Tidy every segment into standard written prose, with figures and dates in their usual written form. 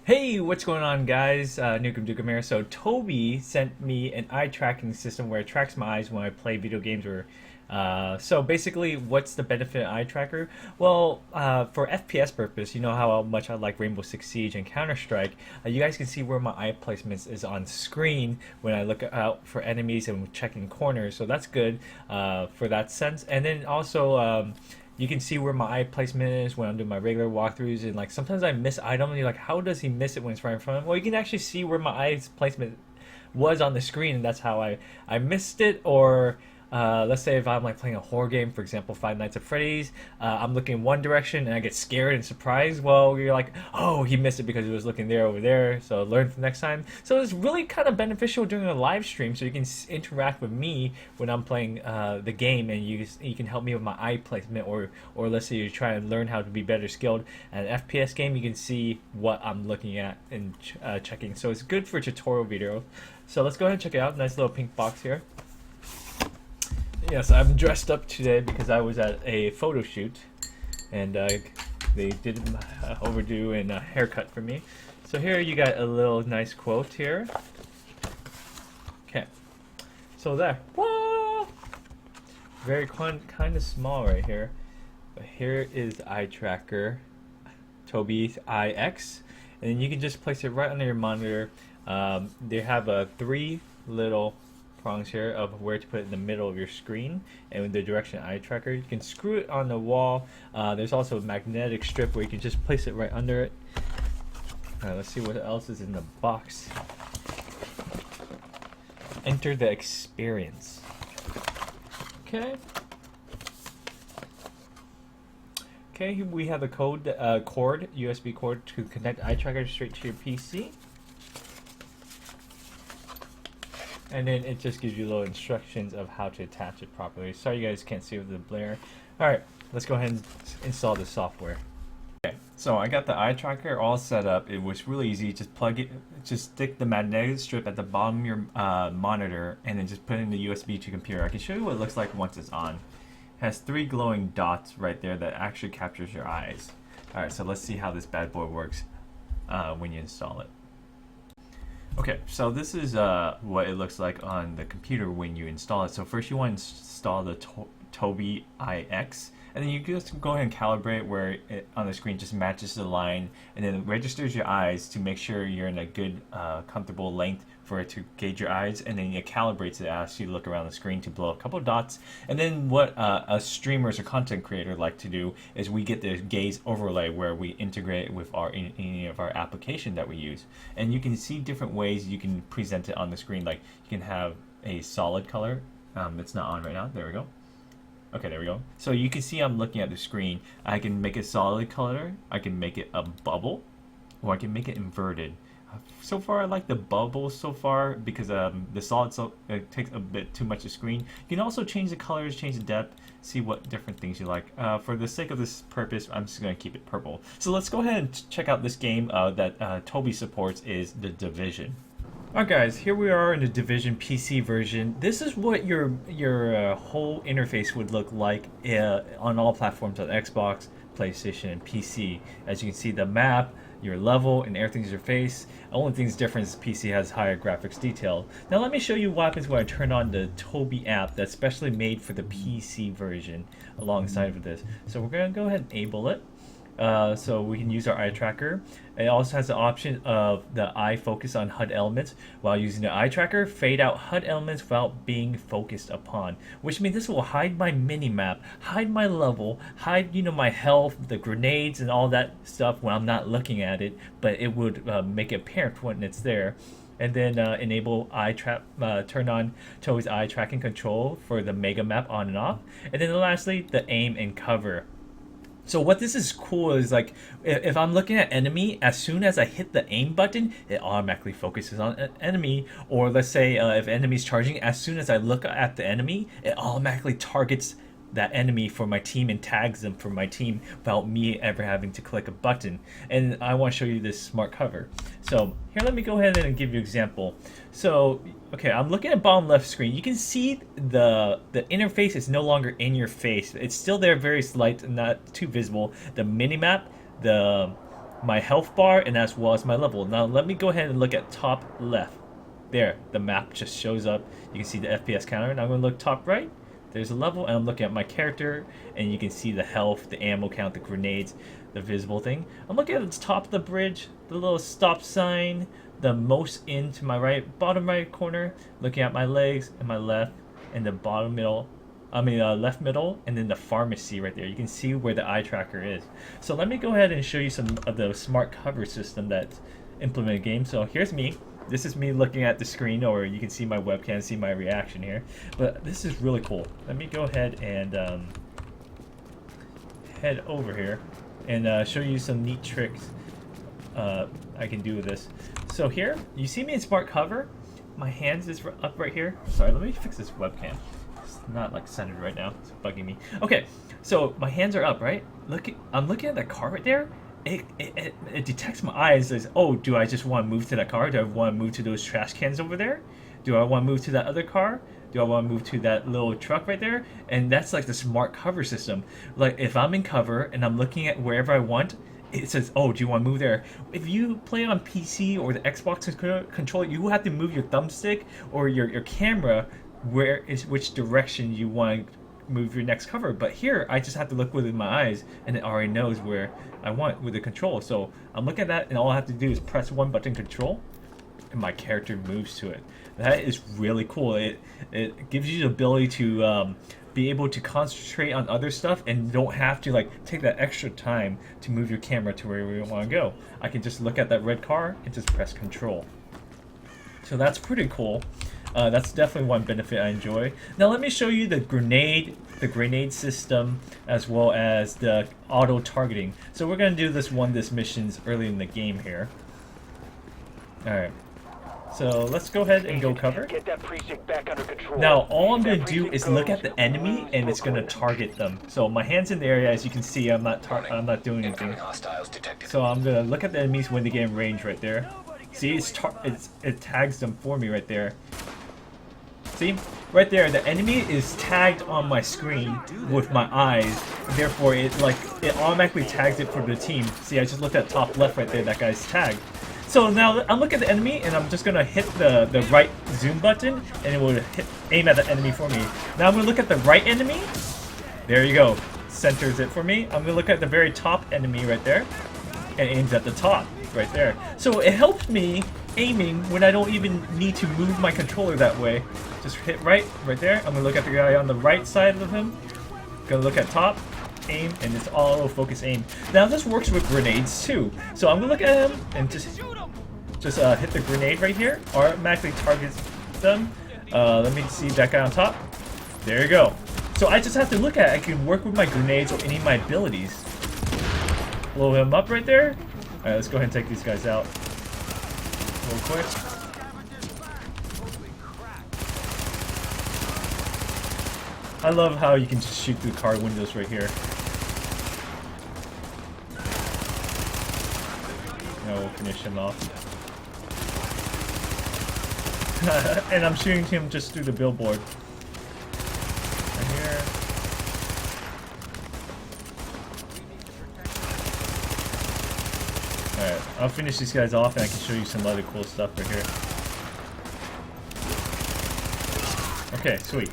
Hey, what's going on, guys? NukemDukem here. So Tobii sent me an eye tracking system where it tracks my eyes when I play video games. So basically, what's the benefit of eye tracker? Well, for FPS purpose, you know how much I like Rainbow Six Siege and Counter Strike. You guys can see where my eye placement is on screen when I look out for enemies and checking corners. So that's good for that sense. And then also. You can see where my eye placement is when I'm doing my regular walkthroughs, and like sometimes I miss items. And you're like, how does he miss it when it's right in front of him? Well, you can actually see where my eye placement was on the screen, and that's how I missed it. Or let's say if I'm like playing a horror game, for example, Five Nights at Freddy's, I'm looking in one direction and I get scared and surprised. Well, you're like, oh, he missed it because he was looking there over there. So learn for next time. So it's really kind of beneficial during a live stream, so you can interact with me when I'm playing the game, and you can help me with my eye placement, or let's say you're trying to learn how to be better skilled at an FPS game. You can see what I'm looking at and checking. So it's good for tutorial video. So let's go ahead and check it out. Nice little pink box here. Yes, I'm dressed up today because I was at a photo shoot, and they did overdue and a haircut for me. So here you got a little nice quote here. Okay, so there. Whoa! Very kind of small right here, but here is eye tracker, Tobii EyeX, and then you can just place it right under your monitor. They have three little prongs here of where to put it in the middle of your screen, and with the direction eye tracker you can screw it on the wall. There's also a magnetic strip where you can just place it right under it. Let's see what else is in the box. Enter the experience. Okay, we have the cord, USB cord to connect eye tracker straight to your PC. And then it just gives you little instructions of how to attach it properly. Sorry you guys can't see with the blare. Alright, let's go ahead and install the software. Okay, so I got the eye tracker all set up. It was really easy. Just plug it, just stick the magnetic strip at the bottom of your monitor, and then just put it in the USB to computer. I can show you what it looks like once it's on. It has three glowing dots right there that actually captures your eyes. Alright, so let's see how this bad boy works when you install it. Okay, so this is what it looks like on the computer when you install it. So first you want to install the Tobii EyeX, and then you just go ahead and calibrate where it on the screen just matches the line, and then it registers your eyes to make sure you're in a good, comfortable length for it to gauge your eyes, and then it calibrates it, asks you to look around the screen to blow a couple of dots. And then what us streamers or content creator like to do is we get the gaze overlay where we integrate it with any of our application that we use. And you can see different ways you can present it on the screen. Like you can have a solid color. It's not on right now. There we go. Okay, there we go. So you can see I'm looking at the screen. I can make it solid color. I can make it a bubble, or I can make it inverted. So far I like the bubble so far because the solid it takes a bit too much of screen. You can also change the colors, change the depth, see what different things you like. For the sake of this purpose, I'm just going to keep it purple. So let's go ahead and check out this game that Tobii supports, is The Division. Alright guys, here we are in the Division PC version. This is what your whole interface would look like on all platforms, on Xbox, PlayStation, and PC. As you can see, the map, your level, and everything's your face. The only thing's different is PC has higher graphics detail. Now let me show you what happens when I turn on the Tobii app that's specially made for the PC version alongside with this. So we're going to go ahead and enable it. So we can use our eye tracker. It also has the option of the eye focus on HUD elements. While using the eye tracker, fade out HUD elements without being focused upon, which means this will hide my mini map, hide my level, hide my health, the grenades, and all that stuff when I'm not looking at it, but it would make it apparent when it's there. And then enable turn on Tobii's eye tracking control for the mega map on and off. And then lastly, the aim and cover. So what this is cool is, like, if I'm looking at enemy, as soon as I hit the aim button, it automatically focuses on an enemy. Or let's say if enemy's charging, as soon as I look at the enemy, it automatically targets that enemy for my team and tags them for my team without me ever having to click a button. And I want to show you this smart cover. So here, let me go ahead and give you an example. So okay, I'm looking at bottom left screen. You can see the interface is no longer in your face. It's still there, very slight and not too visible. The minimap, the my health bar, and as well as my level. Now let me go ahead and look at top left. There, the map just shows up. You can see the FPS counter. Now I'm going to look top right. There's a level, and I'm looking at my character, and you can see the health, the ammo count, the grenades, the visible thing. I'm looking at the top of the bridge, the little stop sign, the most in to my right, bottom right corner, looking at my legs and my left, and the bottom middle, left middle, and then the pharmacy right there. You can see where the eye tracker is. So let me go ahead and show you some of the smart cover system that's implemented in the game. So here's me. This is me looking at the screen, or you can see my webcam, see my reaction here. But this is really cool. Let me go ahead and head over here and show you some neat tricks I can do with this. So here, you see me in smart cover. My hands is up right here. Sorry, let me fix this webcam. It's not like centered right now. It's bugging me. Okay, so my hands are up, right? I'm looking at that car right there. It detects my eyes and says, oh, do I just want to move to that car? Do I want to move to those trash cans over there? Do I want to move to that other car? Do I want to move to that little truck right there? And that's like the smart cover system. Like if I'm in cover and I'm looking at wherever I want, it says, oh, do you want to move there? If you play on PC or the Xbox controller, you have to move your thumbstick or your camera which direction you want to move your next cover. But here I just have to look within my eyes and it already knows where I want with the control. So I'm looking at that and all I have to do is press one button, control, and my character moves to it. That is really cool. It gives you the ability to be able to concentrate on other stuff and don't have to like take that extra time to move your camera to where we want to go. I can just look at that red car and just press control. So that's pretty cool. That's definitely one benefit I enjoy. Now let me show you the grenade system as well as the auto targeting. So we're gonna do this missions early in the game here. All right. So let's go ahead and go cover. Get that precinct back under control. Now all I'm gonna do is look at the enemy and it's gonna target them. So my hand's in the area, as you can see. I'm not doing anything. So I'm gonna look at the enemies when they get in range right there. See, it tags them for me right there. See, right there, the enemy is tagged on my screen with my eyes. And therefore, it automatically tags it for the team. See, I just looked at top left right there. That guy's tagged. So now I'm looking at the enemy, and I'm just gonna hit the right zoom button, and it will aim at the enemy for me. Now I'm gonna look at the right enemy. There you go, centers it for me. I'm gonna look at the very top enemy right there, and aims at the top right there. So it helps me aiming when I don't even need to move my controller that way. Just hit right there. I'm gonna look at the guy on the right side of him. Gonna look at top, aim, and it's auto focus aim. Now this works with grenades too. So I'm gonna look at him and just hit the grenade right here. Automatically targets them. Let me see that guy on top. There you go. So I just have to look at it. I can work with my grenades or any of my abilities. Blow him up right there. Alright, let's go ahead and take these guys out real quick. I love how you can just shoot through car windows right here. Now we'll finish him off. And I'm shooting him just through the billboard. Right here. Alright, I'll finish these guys off and I can show you some other cool stuff right here. Okay, sweet.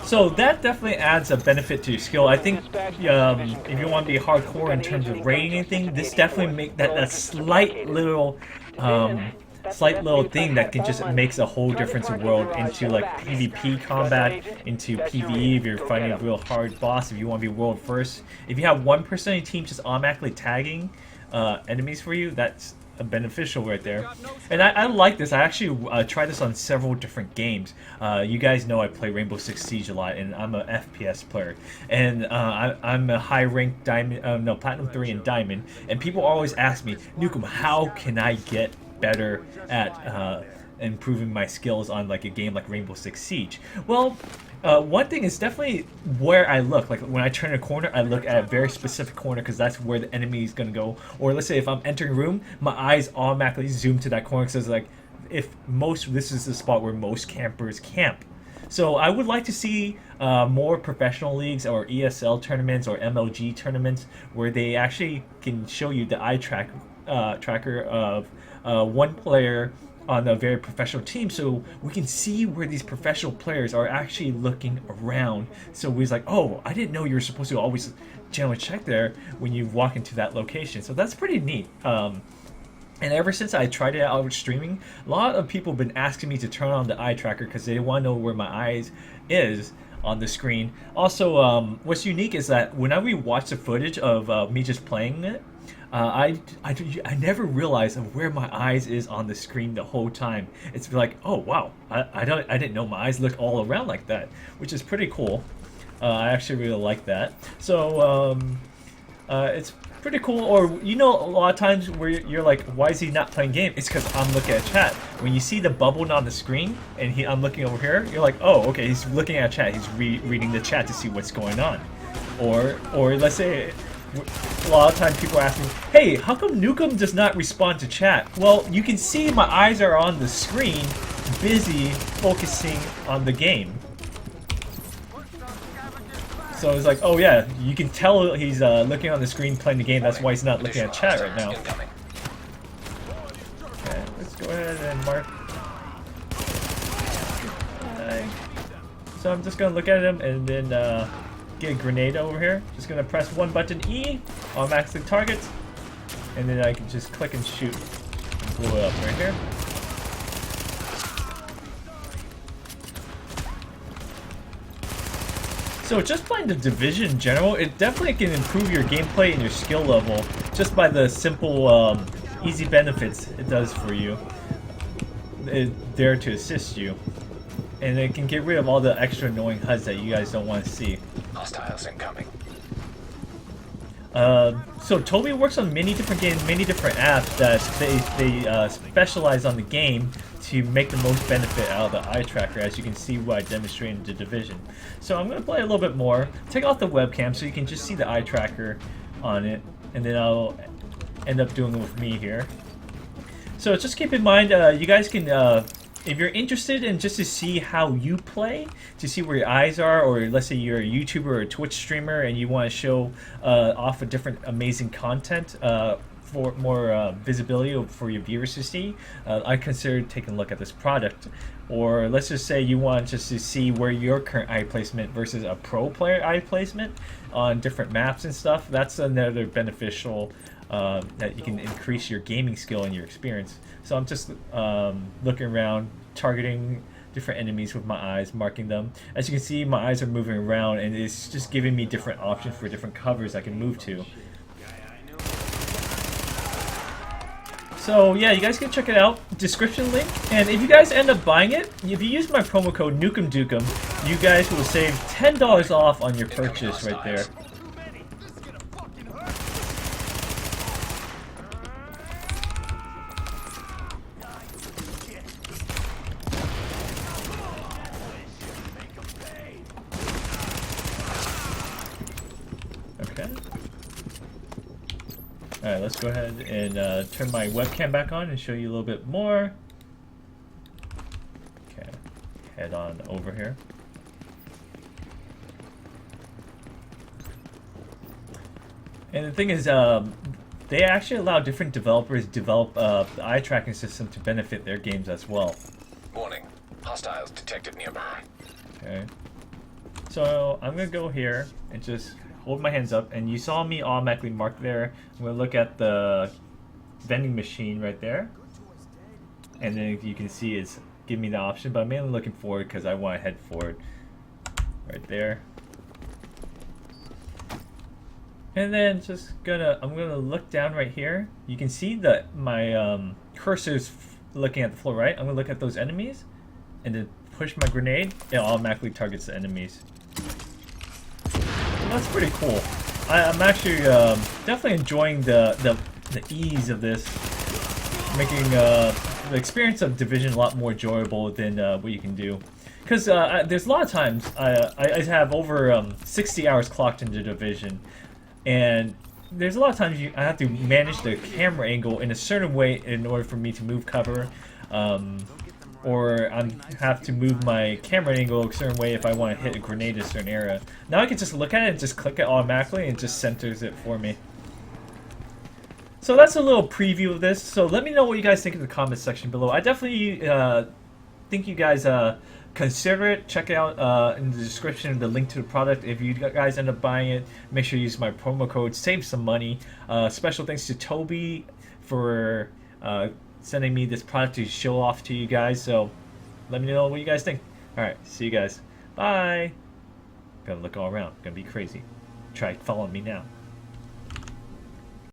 So that definitely adds a benefit to your skill. I think if you want to be hardcore in terms of rating anything, this definitely make that slight little thing that can just makes a whole difference in the world into like PvP combat, into PvE if you're fighting a real hard boss, if you want to be world first. If you have one person on your team just automatically tagging enemies for you, that's beneficial right there. And I like this. I actually tried this on several different games. You guys know I play Rainbow Six Siege a lot, and I'm a FPS player. And I'm a high rank diamond, Platinum 3 and Diamond. And people always ask me, Nukem, how can I get better at improving my skills on like a game like Rainbow Six Siege? Well, one thing is definitely where I look. Like when I turn a corner, I look at a very specific corner because that's where the enemy is gonna go. Or let's say if I'm entering a room, my eyes automatically zoom to that corner because like this is the spot where most campers camp. So I would like to see more professional leagues or ESL tournaments or MLG tournaments where they actually can show you the tracker of one player on a very professional team, so we can see where these professional players are actually looking around. So we're like, oh, I didn't know you were supposed to always generally check there when you walk into that location. So that's pretty neat. And ever since I tried it out with streaming, a lot of people have been asking me to turn on the eye tracker because they want to know where my eyes is on the screen. Also, what's unique is that whenever we watch the footage of me just playing it, I never realized of where my eyes is on the screen the whole time. It's like, oh wow, I didn't know my eyes look all around like that, which is pretty cool. I actually really like that. So it's pretty cool. Or you know, a lot of times where you're like, why is he not playing game? It's because I'm looking at chat. When you see the bubble on the screen and I'm looking over here, you're like, oh, okay, he's looking at chat. He's reading the chat to see what's going on. Or let's say, a lot of times people ask me, hey, how come Nukem does not respond to chat? Well, you can see my eyes are on the screen, busy focusing on the game. So it's like, oh yeah, you can tell he's looking on the screen playing the game. That's why he's not looking at chat right now. Okay, let's go ahead and mark. So I'm just gonna look at him and then get a grenade over here. Just gonna press one button E, automatically target, and then I can just click and shoot and blow it up right here. So just playing the Division in general, it definitely can improve your gameplay and your skill level just by the simple, easy benefits it does for you. It's there to assist you. And it can get rid of all the extra annoying HUDs that you guys don't want to see. Hostiles incoming. So Tobii works on many different games, many different apps that they specialize on the game to make the most benefit out of the eye tracker, as you can see what I demonstrated in the Division. So I'm going to play a little bit more, take off the webcam so you can just see the eye tracker on it, and then I'll end up doing it with me here. So just keep in mind, you guys can, if you're interested in just to see how you play, to see where your eyes are, or let's say you're a YouTuber or a Twitch streamer and you want to show off a different amazing content for more visibility for your viewers to see, I consider taking a look at this product. Or let's just say you want just to see where your current eye placement versus a pro player eye placement on different maps and stuff. That's another beneficial that you can increase your gaming skill and your experience. So I'm just looking around, targeting different enemies with my eyes, marking them. As you can see, my eyes are moving around, and it's just giving me different options for different covers I can move to. So yeah, you guys can check it out, description link, and if you guys end up buying it, if you use my promo code NukemDukem, you guys will save $10 off on your purchase right there. Okay. Alright, let's go ahead and turn my webcam back on and show you a little bit more. Okay, head on over here. And the thing is, they actually allow different developers to develop the eye tracking system to benefit their games as well. Warning. Hostiles detected nearby. Okay. So I'm gonna go here and just hold my hands up, and you saw me automatically mark there. I'm gonna look at the vending machine right there, and then you can see it's giving me the option, but I'm mainly looking forward because I want to head forward right there. And then I'm gonna look down right here. You can see that my cursor's looking at the floor, right? I'm gonna look at those enemies, and then push my grenade. It automatically targets the enemies. That's pretty cool. I'm actually definitely enjoying the ease of this, making the experience of Division a lot more enjoyable than what you can do. Because there's a lot of times I have over 60 hours clocked into Division, and there's a lot of times I have to manage the camera angle in a certain way in order for me to move cover. or I have to move my camera angle a certain way if I want to hit a grenade in a certain area. Now I can just look at it and just click it automatically and it just centers it for me. So that's a little preview of this. So let me know what you guys think in the comment section below. I definitely think you guys consider it. Check it out in the description, the link to the product. If you guys end up buying it, make sure you use my promo code, save some money. Special thanks to Tobii for sending me this product to show off to you guys. So let me know what you guys think. Alright, see you guys. Bye. Gotta look all around. Gonna be crazy. Try following me now.